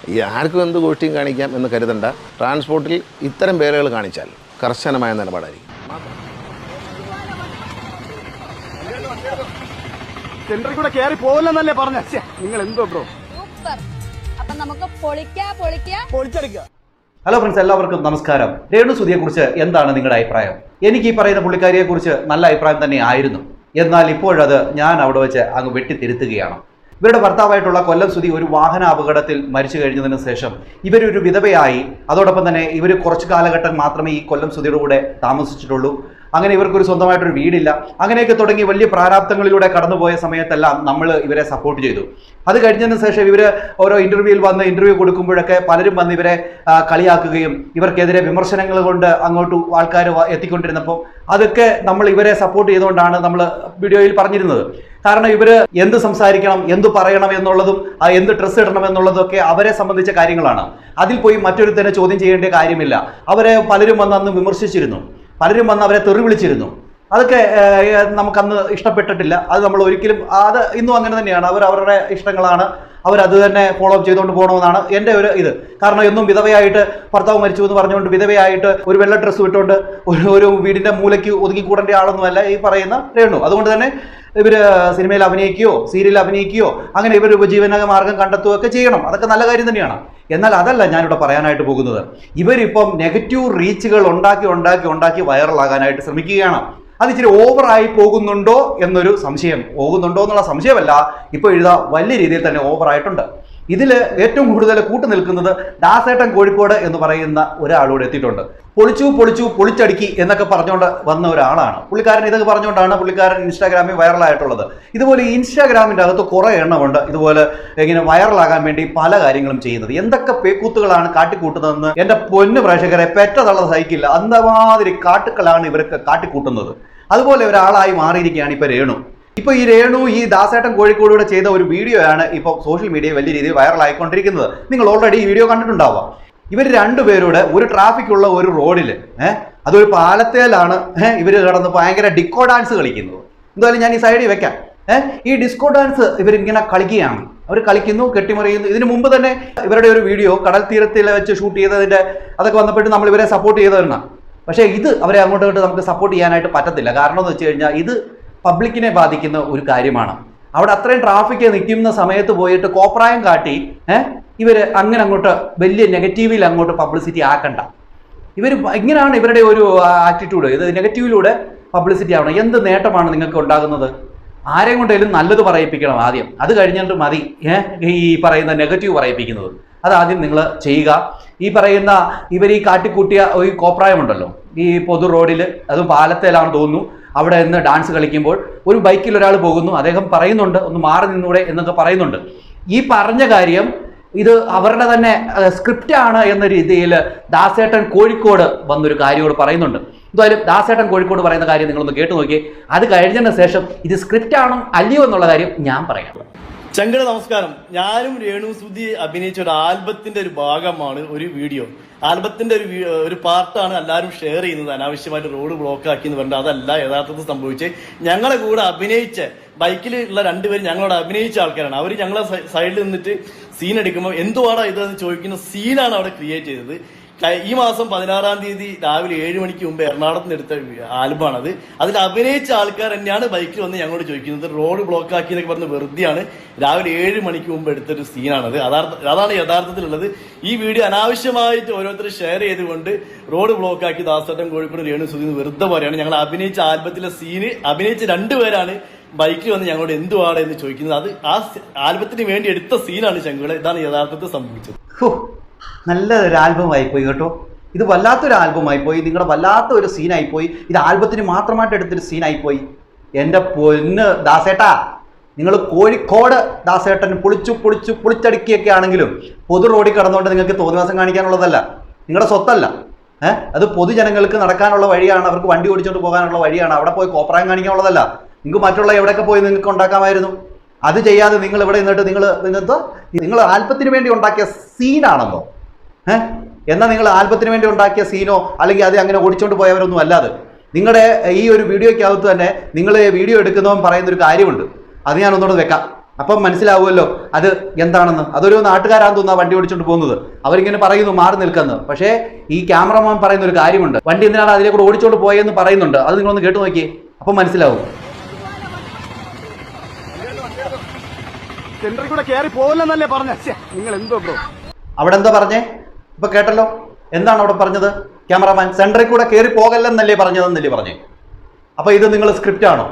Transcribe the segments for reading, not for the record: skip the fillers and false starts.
ഈ ആർക്കും എന്ത് ഗോഷ്ഠിയും കാണിക്കാം എന്ന് കരുതണ്ട. ട്രാൻസ്പോർട്ടിൽ ഇത്തരം പേരുകൾ കാണിച്ചാൽ കർശനമായ നിലപാടായിരിക്കും. സെന്ററിൽ കൂടെ കയറി പോകില്ലെന്നല്ലേ പറഞ്ഞ നിങ്ങൾ എന്തോ ബ്രോ. അപ്പൊ നമുക്ക് പൊളിച്ചെടുക്കുക. ഹലോ ഫ്രണ്ട്സ്, എല്ലാവർക്കും നമസ്കാരം. രേണുസുധിയെ കുറിച്ച് എന്താണ് നിങ്ങളുടെ അഭിപ്രായം? എനിക്ക് ഈ പറയുന്ന പുള്ളിക്കാരിയെ കുറിച്ച് നല്ല അഭിപ്രായം തന്നെ ആയിരുന്നു. എന്നാൽ ഇപ്പോഴത് ഞാൻ അവിടെ വെച്ച് അങ്ങ് വെട്ടിത്തിരുത്തുകയാണ്. ഇവരുടെ ഭർത്താവായിട്ടുള്ള കൊല്ലം സുധി ഒരു വാഹന അപകടത്തിൽ മരിച്ചു കഴിഞ്ഞതിന് ശേഷം ഇവരൊരു വിധവയായി. അതോടൊപ്പം തന്നെ ഇവർ കുറച്ച് കാലഘട്ടം മാത്രമേ ഈ കൊല്ലം സുധിയുടെ കൂടെ താമസിച്ചിട്ടുള്ളൂ. അങ്ങനെ ഇവർക്കൊരു സ്വന്തമായിട്ടൊരു വീടില്ല. അങ്ങനെയൊക്കെ തുടങ്ങി വലിയ പ്രാരാബ്ദങ്ങളിലൂടെ കടന്നുപോയ സമയത്തെല്ലാം നമ്മൾ ഇവരെ സപ്പോർട്ട് ചെയ്തു. അത് കഴിഞ്ഞതിന് ശേഷം ഇവർ ഓരോ ഇന്റർവ്യൂവിൽ വന്ന് ഇന്റർവ്യൂ കൊടുക്കുമ്പോഴൊക്കെ പലരും വന്ന് ഇവരെ കളിയാക്കുകയും ഇവർക്കെതിരെ വിമർശനങ്ങൾ കൊണ്ട് അങ്ങോട്ട് ആൾക്കാർ എത്തിക്കൊണ്ടിരുന്നപ്പോൾ അതൊക്കെ നമ്മൾ ഇവരെ സപ്പോർട്ട് ചെയ്തുകൊണ്ടാണ് നമ്മൾ വീഡിയോയിൽ പറഞ്ഞിരുന്നത്. കാരണം ഇവർ എന്ത് സംസാരിക്കണം, എന്ത് പറയണം എന്നുള്ളതും എന്ത് ഡ്രസ്സ് ഇടണം എന്നുള്ളതൊക്കെ അവരെ സംബന്ധിച്ച കാര്യങ്ങളാണ്. അതിൽ പോയി മറ്റൊരുത്തനെ ചോദ്യം ചെയ്യേണ്ട കാര്യമില്ല. അവരെ പലരും വന്ന് അന്ന് വിമർശിച്ചിരുന്നു, പലരും വന്ന് അവരെ തെറി വിളിച്ചിരുന്നു. അതൊക്കെ നമുക്കന്ന് ഇഷ്ടപ്പെട്ടിട്ടില്ല. അത് നമ്മൾ ഒരിക്കലും, അത് ഇന്നും അങ്ങനെ തന്നെയാണ്. അവരുടെ ഇഷ്ടങ്ങളാണ്, അവരത് തന്നെ ഫോളോ അപ്പ് ചെയ്തുകൊണ്ട് പോകണമെന്നാണ് എൻ്റെ ഒരു ഇത്. കാരണം എന്നും വിധവയായിട്ട് ഭർത്താവ് മരിച്ചു എന്ന് പറഞ്ഞുകൊണ്ട് വിധവയായിട്ട് ഒരു വെള്ള ഡ്രസ്സ് വിട്ടുകൊണ്ട് ഒരു വീടിൻ്റെ മൂലയ്ക്ക് ഒതുങ്ങിക്കൂടേണ്ട ആളൊന്നുമല്ല ഈ പറയുന്ന രേണു. അതുകൊണ്ട് തന്നെ ഇവർ സിനിമയിൽ അഭിനയിക്കുകയോ സീരിയലിൽ അഭിനയിക്കുകയോ അങ്ങനെ ഇവർ ഉപജീവന മാർഗം കണ്ടെത്തുകയൊക്കെ ചെയ്യണം. അതൊക്കെ നല്ല കാര്യം തന്നെയാണ്. എന്നാൽ അതല്ല ഞാനിവിടെ പറയാനായിട്ട് പോകുന്നത്. ഇവരിപ്പം നെഗറ്റീവ് റീച്ചുകൾ ഉണ്ടാക്കി വൈറലാകാനായിട്ട് ശ്രമിക്കുകയാണ്. അത് ഇച്ചിരി ഓവറായി പോകുന്നുണ്ടോ എന്നൊരു സംശയം. പോകുന്നുണ്ടോ എന്നുള്ള സംശയമല്ല, ഇപ്പോൾ വലിയ രീതിയിൽ തന്നെ ഓവറായിട്ടുണ്ട്. ഇതിൽ ഏറ്റവും കൂടുതൽ കൂട്ടു നിൽക്കുന്നത് ദാസേട്ടൻ കോഴിക്കോട് എന്ന് പറയുന്ന ഒരാളോട് എത്തിയിട്ടുണ്ട്. പൊളിച്ചടുക്കി എന്നൊക്കെ പറഞ്ഞുകൊണ്ട് വന്ന ഒരാളാണ് പുള്ളിക്കാരൻ. ഇതൊക്കെ പറഞ്ഞുകൊണ്ടാണ് പുള്ളിക്കാരൻ ഇൻസ്റ്റാഗ്രാമിൽ വൈറലായിട്ടുള്ളത്. ഇതുപോലെ ഇൻസ്റ്റാഗ്രാമിൻ്റെ അകത്ത് കുറേ എണ്ണമുണ്ട് ഇതുപോലെ ഇങ്ങനെ വൈറലാകാൻ വേണ്ടി പല കാര്യങ്ങളും ചെയ്യുന്നത്. എന്തൊക്കെ പേക്കൂത്തുകളാണ് കാട്ടിക്കൂട്ടുന്നതെന്ന് എൻ്റെ പൊന്നു പ്രേക്ഷകരെ പെറ്റതള്ള സഹിക്കില്ല. അന്തമാതിരി കാട്ടുക്കളാണ് ഇവർക്ക് കാട്ടിക്കൂട്ടുന്നത്. അതുപോലെ ഒരാളായി മാറിയിരിക്കുകയാണ് ഇപ്പോൾ രേണു. ഇപ്പോൾ ഈ രേണു ഈ ദാസേട്ടൻ കോഴിക്കോടിലൂടെ ചെയ്ത ഒരു വീഡിയോയാണ് ഇപ്പോൾ സോഷ്യൽ മീഡിയയിൽ വലിയ രീതിയിൽ വൈറലായിക്കൊണ്ടിരിക്കുന്നത്. നിങ്ങൾ ഓൾറെഡി ഈ വീഡിയോ കണ്ടിട്ടുണ്ടാവാം. ഇവർ രണ്ടുപേരുടെ ഒരു ട്രാഫിക്കുള്ള ഒരു റോഡിൽ അതൊരു പാലത്തേലാണ് ഇവർ കിടന്ന് ഭയങ്കര ഡിസ്കോ ഡാൻസ് കളിക്കുന്നത്. എന്തായാലും ഞാൻ ഈ സൈഡിൽ വെക്കാം. ഈ ഡിസ്കോ ഡാൻസ് ഇവരിങ്ങനെ കളിക്കുകയാണ്. അവർ കളിക്കുന്നു, കെട്ടിമറിയുന്നു. ഇതിനു മുമ്പ് തന്നെ ഇവരുടെ ഒരു വീഡിയോ കടൽ തീരത്തിൽ വെച്ച് ഷൂട്ട് ചെയ്തതിൻ്റെ അതൊക്കെ വന്നപ്പോഴും നമ്മൾ ഇവരെ സപ്പോർട്ട് ചെയ്തതാണ്. പക്ഷേ ഇത് അവരെ അങ്ങോട്ട് നമുക്ക് സപ്പോർട്ട് ചെയ്യാനായിട്ട് പറ്റത്തില്ല. കാരണം എന്ന് വെച്ച് കഴിഞ്ഞാൽ ഇത് പബ്ലിക്കിനെ ബാധിക്കുന്ന ഒരു കാര്യമാണ്. അവിടെ അത്രയും ട്രാഫിക് നിൽക്കുന്ന സമയത്ത് പോയിട്ട് കോപ്രായം കാട്ടി ഇവർ അങ്ങനെ അങ്ങോട്ട് വലിയ നെഗറ്റീവിൽ അങ്ങോട്ട് പബ്ലിസിറ്റി ആക്കണ്ട. ഇവർ ഇങ്ങനെയാണ് ഇവരുടെ ഒരു ആറ്റിറ്റ്യൂഡ്. ഇത് നെഗറ്റീവിലൂടെ പബ്ലിസിറ്റി ആവണം. എന്ത് നേട്ടമാണ് നിങ്ങൾക്ക് ഉണ്ടാകുന്നത്? ആരെയും കൊണ്ടെങ്കിലും നല്ലത് പറയിപ്പിക്കണം ആദ്യം. അത് കഴിഞ്ഞിട്ട് മതി ഈ പറയുന്ന നെഗറ്റീവ് പറയിപ്പിക്കുന്നത്. അതാദ്യം നിങ്ങൾ ചെയ്യുക. ഈ പറയുന്ന ഇവർ ഈ കാട്ടിക്കൂട്ടിയ ഈ കോപ്രായമുണ്ടല്ലോ ഈ പൊതു റോഡിൽ, അതും പാലത്തേലാണെന്ന് തോന്നുന്നു, അവിടെ നിന്ന് ഡാൻസ് കളിക്കുമ്പോൾ ഒരു ബൈക്കിൽ ഒരാൾ പോകുന്നു. അദ്ദേഹം പറയുന്നുണ്ട് ഒന്ന് മാറി നിന്നൂടെ എന്നൊക്കെ പറയുന്നുണ്ട്. ഈ പറഞ്ഞ കാര്യം ഇത് അവരുടെ തന്നെ സ്ക്രിപ്റ്റ് ആണ് എന്ന രീതിയിൽ ദാസേട്ടൻ കോഴിക്കോട് വന്നൊരു കാര്യത്തോട് പറയുന്നുണ്ട്. എന്തായാലും ദാസേട്ടൻ കോഴിക്കോട് പറയുന്ന കാര്യം നിങ്ങളൊന്ന് കേട്ടു നോക്കിയേ. അത് കഴിഞ്ഞതിന് ശേഷം ഇത് സ്ക്രിപ്റ്റ് ആണോ അല്ലയോ എന്നുള്ള കാര്യം ഞാൻ പറയാം. ചങ്കട നമസ്കാരം. ഞാനും രേണുസുധി അഭിനയിച്ച ഒരു ആൽബത്തിന്റെ ഒരു ഭാഗമാണ് ഒരു വീഡിയോ. ആൽബത്തിന്റെ ഒരു പാർട്ടാണ് എല്ലാവരും ഷെയർ ചെയ്യുന്നത്. അനാവശ്യമായിട്ട് റോഡ് ബ്ലോക്ക് ആക്കി എന്ന് പറഞ്ഞിട്ട് അതല്ല യഥാർത്ഥത്തിൽ സംഭവിച്ചത്. ഞങ്ങളെ കൂടെ അഭിനയിച്ച ബൈക്കിൽ ഉള്ള രണ്ടുപേരും ഞങ്ങളോട് അഭിനയിച്ച ആൾക്കാരാണ്. അവർ ഞങ്ങളെ സൈഡിൽ നിന്നിട്ട് സീൻ എടുക്കുമ്പോൾ എന്തുവാടാ ഇതെന്ന് ചോദിക്കുന്ന സീനാണ് അവിടെ ക്രിയേറ്റ് ചെയ്തത്. ഈ മാസം 16-ാം തീയതി രാവിലെ 7 മണിക്ക് മുമ്പ് എറണാകുളത്ത് നിന്ന് എടുത്ത ആൽബമാണത്. അതിൽ അഭിനയിച്ച ആൾക്കാർ തന്നെയാണ് ബൈക്കിൽ വന്ന് ഞങ്ങളോട് ചോദിക്കുന്നത് റോഡ് ബ്ലോക്ക് ആക്കി എന്നൊക്കെ പറഞ്ഞ് വെറുതെയാണ്. രാവിലെ 7 മണിക്ക് മുമ്പ് എടുത്തൊരു സീനാണത്. അതാണ് യഥാർത്ഥത്തിലുള്ളത്. ഈ വീഡിയോ അനാവശ്യമായിട്ട് ഓരോരുത്തർ ഷെയർ ചെയ്തുകൊണ്ട് റോഡ് ബ്ലോക്ക് ആക്കി ദാസേട്ടൻ കോഴിക്കോട് രേണുസുധി വെറുതെ പറയാണ്. ഞങ്ങൾ അഭിനയിച്ച ആൽബത്തിലെ സീന് അഭിനയിച്ച രണ്ടുപേരാണ് ബൈക്കിൽ വന്ന് ഞങ്ങളോട് എന്തുവാണ് എന്ന് ചോദിക്കുന്നത്. അത് ആ ആൽബത്തിന് വേണ്ടി എടുത്ത സീനാണ് ചങ്കുകളെ. ഇതാണ് യഥാർത്ഥത്തിൽ സംഭവിച്ചത്. നല്ലൊരു ആൽബമായിപ്പോയി കേട്ടോ. ഇത് വല്ലാത്തൊരു ആൽബമായിപ്പോയി. നിങ്ങളുടെ വല്ലാത്ത ഒരു സീനായിപ്പോയി. ഇത് ആൽബത്തിന് മാത്രമായിട്ട് എടുത്തൊരു സീനായിപ്പോയി. എൻ്റെ പൊന്ന് ദാസേട്ടാ, നിങ്ങൾ കോഴിക്കോട് ദാസേട്ടൻ പൊളിച്ചടുക്കിയൊക്കെ ആണെങ്കിലും പൊതു റോഡിൽ കടന്നുകൊണ്ട് നിങ്ങൾക്ക് തോന്നിവാസം കാണിക്കാനുള്ളതല്ല, നിങ്ങളുടെ സ്വത്തല്ല. അത് പൊതുജനങ്ങൾക്ക് നടക്കാനുള്ള വഴിയാണ്, അവർക്ക് വണ്ടി ഓടിച്ചുകൊണ്ട് പോകാനുള്ള വഴിയാണ്. അവിടെ പോയി കോപ്രായം കാണിക്കാനുള്ളതല്ല. നിങ്ങൾക്ക് മറ്റുള്ള എവിടെയൊക്കെ പോയി നിങ്ങൾക്ക് ഉണ്ടാക്കാമായിരുന്നു. അത് ചെയ്യാതെ നിങ്ങൾ ഇവിടെ നിന്നിട്ട് നിങ്ങൾ ആൽബത്തിന് വേണ്ടി ഉണ്ടാക്കിയ സീനാണെന്നോ എന്നാൽ നിങ്ങൾ ആൽബത്തിന് വേണ്ടി ഉണ്ടാക്കിയ സീനോ അല്ലെങ്കിൽ അത് അങ്ങനെ ഓടിച്ചുകൊണ്ട് പോയവരൊന്നും അല്ലാതെ നിങ്ങളുടെ ഈ ഒരു വീഡിയോയ്ക്കകത്ത് തന്നെ നിങ്ങൾ വീഡിയോ എടുക്കുന്നവൻ പറയുന്നൊരു കാര്യമുണ്ട്. അത് ഞാൻ ഒന്നുകൂടെ വെക്കാം. അപ്പം മനസ്സിലാവുമല്ലോ അത് എന്താണെന്ന്. അതൊരു നാട്ടുകാരാന്ന് തോന്നുന്നു വണ്ടി ഓടിച്ചുകൊണ്ട് പോകുന്നത്. അവരിങ്ങനെ പറയുന്നു മാറി നിൽക്കുന്നു. പക്ഷേ ഈ ക്യാമറമാൻ പറയുന്ന ഒരു കാര്യമുണ്ട്, വണ്ടി എന്തിനാണ് അതിലെ കൂടെ ഓടിച്ചോണ്ട് പോയെന്ന് പറയുന്നുണ്ട്. അത് നിങ്ങളൊന്ന് കേട്ടു നോക്കിയേ, അപ്പം മനസ്സിലാവും. സെന്ററിൽ കൂടെ കയറി പോകില്ലെന്നല്ലേ പറഞ്ഞ നിങ്ങൾ എന്തോ ബ്രോ അവിടെ എന്താ പറഞ്ഞേ? ഇപ്പൊ കേട്ടല്ലോ, എന്താണ് അവിടെ പറഞ്ഞത്? ക്യാമറമാൻ സെന്ററിൽ കൂടെ കയറി പോകല്ലെന്നല്ലേ പറഞ്ഞതെന്നല്ലേ പറഞ്ഞേ? അപ്പൊ ഇത് നിങ്ങൾ സ്ക്രിപ്റ്റ് ആണോ?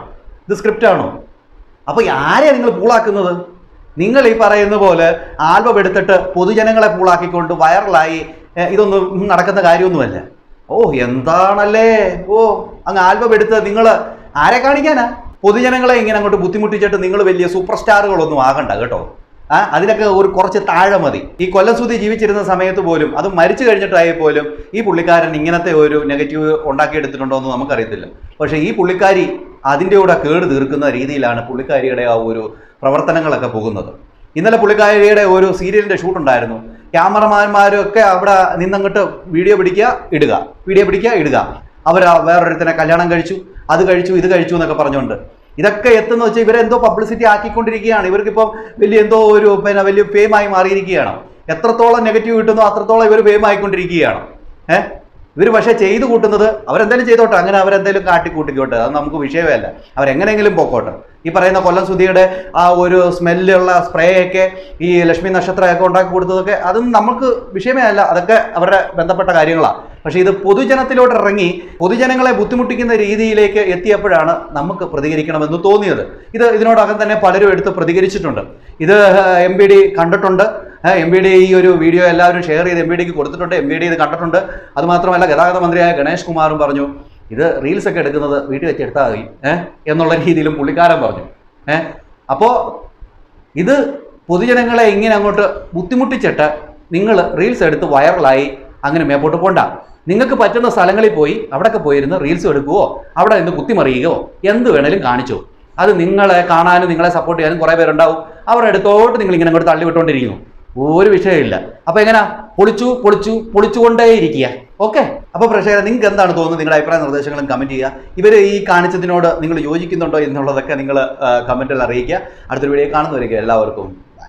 ഇത് സ്ക്രിപ്റ്റ് ആണോ? അപ്പൊ ആരെയാണ് നിങ്ങൾ പൂളാക്കുന്നത്? നിങ്ങൾ ഈ പറയുന്ന പോലെ ആൽബം എടുത്തിട്ട് പൊതുജനങ്ങളെ പൂളാക്കിക്കൊണ്ട് വൈറലായി ഇതൊന്നും നടക്കുന്ന കാര്യമൊന്നുമല്ല. ഓ എന്താണല്ലേ, ഓ അങ്ങ് ആൽബം എടുത്ത് നിങ്ങൾ ആരെ കാണിക്കാനാ? പൊതുജനങ്ങളെ ഇങ്ങനെ അങ്ങോട്ട് ബുദ്ധിമുട്ടിച്ചിട്ട് നിങ്ങൾ വലിയ സൂപ്പർ സ്റ്റാറുകളൊന്നും ആകണ്ട കേട്ടോ. അതിനൊക്കെ ഒരു കുറച്ച് താഴെ മതി. ഈ കൊല്ലം സുധി ജീവിച്ചിരുന്ന സമയത്ത് പോലും, അത് മരിച്ചു കഴിഞ്ഞിട്ടായി പോലും ഈ പുള്ളിക്കാരൻ ഇങ്ങനത്തെ ഒരു നെഗറ്റീവ് ഉണ്ടാക്കിയെടുത്തിട്ടുണ്ടോ എന്ന് നമുക്കറിയത്തില്ല. പക്ഷേ ഈ പുള്ളിക്കാരി അതിൻ്റെ കൂടെ കേട് തീർക്കുന്ന രീതിയിലാണ് പുള്ളിക്കാരിയുടെ ആ ഒരു പ്രവർത്തനങ്ങളൊക്കെ പോകുന്നത്. ഇന്നലെ പുള്ളിക്കാരിയുടെ ഒരു സീരിയലിൻ്റെ ഷൂട്ടുണ്ടായിരുന്നു. ക്യാമറമാന്മാരൊക്കെ അവിടെ നിന്നങ്ങോട്ട് വീഡിയോ പിടിക്കുക ഇടുക, വീഡിയോ പിടിക്കുക ഇടുക. അവർ വേറൊരുത്തനെ കല്യാണം കഴിച്ചു, അത് കഴിച്ചു, ഇത് കഴിച്ചു എന്നൊക്കെ പറഞ്ഞുകൊണ്ട് ഇതൊക്കെ എത്തുന്ന വെച്ചാൽ ഇവരെന്തോ പബ്ലിസിറ്റി ആക്കിക്കൊണ്ടിരിക്കുകയാണ്. ഇവർക്കിപ്പം വലിയ എന്തോ ഒരു വലിയ ഫെയിമായി മാറിയിരിക്കുകയാണ്. എത്രത്തോളം നെഗറ്റീവ് കിട്ടുന്നോ അത്രത്തോളം ഇവർ ഫെയിം ആയിക്കൊണ്ടിരിക്കുകയാണ്. ഇവർ പക്ഷേ ചെയ്തു കൂട്ടുന്നത് അവരെന്തായാലും ചെയ്തോട്ടെ, അങ്ങനെ അവരെന്തായാലും കാട്ടിക്കൂട്ടിക്കോട്ടെ, അത് നമുക്ക് വിഷയമേ അല്ല. അവരെങ്ങനെയെങ്കിലും പോക്കോട്ടെ. ഈ പറയുന്ന കൊല്ലം സുധിയുടെ ആ ഒരു സ്മെല്ലുള്ള സ്പ്രേ ഒക്കെ ഈ ലക്ഷ്മി നക്ഷത്രമൊക്കെ ഉണ്ടാക്കി കൊടുത്തതൊക്കെ അതൊന്നും നമുക്ക് വിഷയമേ അല്ല, അതൊക്കെ അവരുടെ ബന്ധപ്പെട്ട കാര്യങ്ങളാണ്. പക്ഷേ ഇത് പൊതുജനത്തിലോട്ട് ഇറങ്ങി പൊതുജനങ്ങളെ ബുദ്ധിമുട്ടിക്കുന്ന രീതിയിലേക്ക് എത്തിയപ്പോഴാണ് നമുക്ക് തോന്നിയത്. ഇതിനോടകം തന്നെ പലരും എടുത്ത് പ്രതികരിച്ചിട്ടുണ്ട്. ഇത് MBD കണ്ടിട്ടുണ്ട്. MBD ഈ ഒരു വീഡിയോ എല്ലാവരും ഷെയർ ചെയ്ത് MBDക്ക് കൊടുത്തിട്ടുണ്ട്. MBD ഇത് കണ്ടിട്ടുണ്ട്. അതുമാത്രമല്ല ഗതാഗത മന്ത്രിയായ ഗണേഷ് കുമാറും പറഞ്ഞു ഇത് റീൽസ് ഒക്കെ എടുക്കുന്നത് വീട്ടിൽ വെച്ച് എടുത്താൽ മതി എന്നുള്ള രീതിയിലും പുള്ളിക്കാരൻ പറഞ്ഞു. അപ്പോൾ ഇത് പൊതുജനങ്ങളെ ഇങ്ങനെ അങ്ങോട്ട് ബുദ്ധിമുട്ടിച്ചിട്ട് നിങ്ങൾ റീൽസ് എടുത്ത് വൈറലായി അങ്ങനെ മേപ്പോട്ട് പോണ്ട. നിങ്ങൾക്ക് പറ്റുന്ന സ്ഥലങ്ങളിൽ പോയി അവിടെയൊക്കെ പോയിരുന്ന് റീൽസ് എടുക്കുകയോ അവിടെ നിന്ന് കുത്തിമറിയുകയോ എന്ത് വേണേലും കാണിച്ചോ. അത് നിങ്ങളെ കാണാനും നിങ്ങളെ സപ്പോർട്ട് ചെയ്യാനും കുറേ പേരുണ്ടാവും. അവരുടെ അടുത്തോട്ട് നിങ്ങൾ ഇങ്ങനെ അങ്ങോട്ട് തള്ളിവിട്ടുകൊണ്ടിരിക്കുന്നു, ഒരു വിഷയമില്ല. അപ്പോൾ എങ്ങനെ പൊളിച്ചുകൊണ്ടേ ഇരിക്കുക. ഓക്കെ, അപ്പോൾ പ്രേക്ഷകരെ നിങ്ങൾക്ക് എന്താണ് തോന്നുന്നത്? നിങ്ങളുടെ അഭിപ്രായ നിർദ്ദേശങ്ങളും കമൻറ്റ് ചെയ്യുക. ഇവർ ഈ കാണിച്ചതിനോട് നിങ്ങൾ യോജിക്കുന്നുണ്ടോ എന്നുള്ളതൊക്കെ നിങ്ങൾ കമൻറ്റിൽ അറിയിക്കുക. അടുത്തൊരു വീഡിയോ കാണുന്നവരേക്കും എല്ലാവർക്കും ബൈ.